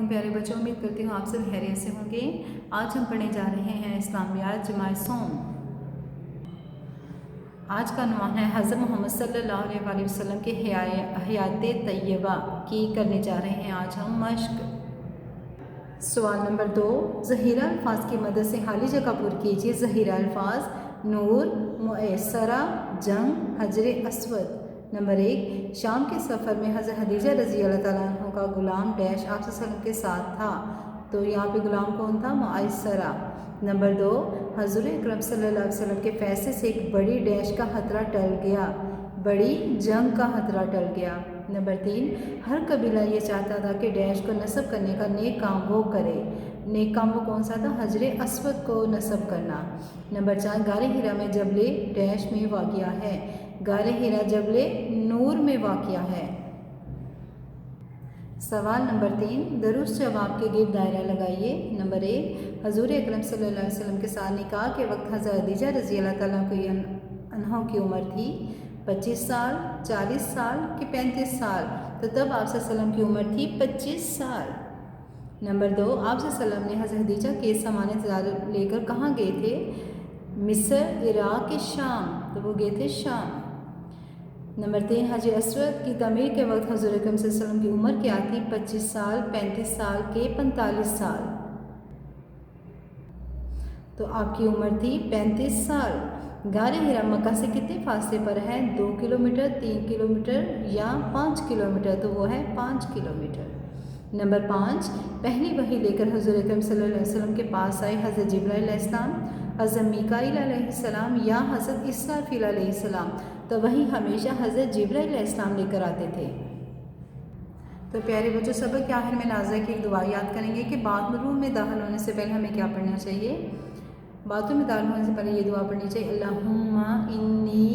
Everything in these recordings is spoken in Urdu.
علیکم پیارے بچوں، امید کرتی ہوں آپ سب خیریت سے ہوں گے۔ آج ہم پڑھنے جا رہے ہیں اسلامیات جمع صوم۔ آج کا عنوان ہے حضرت محمد صلی اللہ علیہ وسلم کے حیات طیبہ کی کرنے جا رہے ہیں آج ہم مشق۔ سوال نمبر 2، ذخیرہ الفاظ کی مدد سے خالی جگہ پر کیجیے۔ ذخیرہ الفاظ: نور، مؤثرہ، جنگ، حجر اسود۔ نمبر 1، شام کے سفر میں حضرت خدیجہ رضی اللہ تعالیٰ عنہ کا غلام ڈیش آپ صلی اللہ علیہ وسلم کے ساتھ تھا، تو یہاں پہ غلام کون تھا؟ مؤثرہ۔ نمبر 2، حضور اکرم صلی اللہ علیہ وسلم کے فیصلے سے ایک بڑی ڈیش کا خطرہ ٹل گیا، بڑی جنگ کا خطرہ ٹل گیا۔ نمبر 3، ہر قبیلہ یہ چاہتا تھا کہ ڈیش کو نصب کرنے کا نیک کام وہ کرے۔ نیک کام وہ کون سا تھا؟ حجر اسود کو نصب کرنا۔ نمبر 4، غار حرا میں جبل ڈیش میں واقع ہے۔ غار حرا جبل نور میں واقع ہے۔ سوال نمبر 3، درست جواب کے گرد دائرہ لگائیے۔ نمبر 1، حضور اکرم صلی اللہ علیہ وسلم کے ساتھ نکاح کے وقت حضرت خدیجہ رضی اللہ تعالیٰ عنہ کی عمر تھی 25 سال، 40 سال کہ 35 سال؟ تو تب آپ صلی اللہ علیہ وسلم کی عمر تھی 25 سال۔ نمبر 2، آپ صلی اللہ علیہ وسلم نے حضرت خدیجہ کے سامان تجارت لے کر کہاں گئے تھے؟ مصر، عراق، شام؟ تو وہ گئے تھے شام۔ نمبر 3، حجر اسود کی تعمیر کے وقت حضور اکرم صلی اللہ علیہ وسلم کی عمر کیا تھی؟ 25 سال، 35 سال کے 45 سال؟ تو آپ کی عمر تھی 35 سال۔ غار حرا مکہ سے کتنے فاصلے پر ہے؟ 2 کلومیٹر، 3 کلومیٹر یا 5 کلومیٹر؟ تو وہ ہے 5 کلومیٹر۔ نمبر 5، پہلی وحی لے کر حضور اکرم صلی اللہ علیہ وسلم کے پاس آئے حضرت جبرائیل علیہ السلام، حضرت میکائیل علیہ السلام یا حضرت اسرافیل علیہ السلام؟ تو وہی ہمیشہ حضرت جبرائیل علیہ السلام لے کر آتے تھے۔ تو پیارے بچوں، سبق کے آخر میں نازیہ کی ایک دعا یاد کریں گے کہ بات روم میں داخل ہونے سے پہلے ہمیں کیا پڑھنا چاہیے؟ باتوں میں داخل ہونے سے پہلے یہ دعا پڑھنی چاہیے: اللہم انی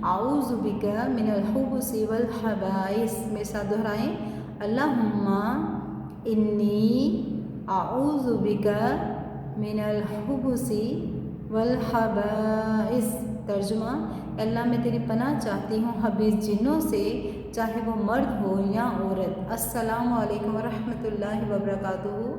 اعوذ بک من الخبث والخبائث۔ میرے ساتھ دہرائیں: اللہم انی اعوذ بک من الخبث والخبائث۔ ترجمہ: اللہ میں تیری پناہ چاہتی ہوں خبیث جنوں سے، چاہے وہ مرد ہو یا عورت۔ السلام علیکم ورحمۃ اللہ وبرکاتہ۔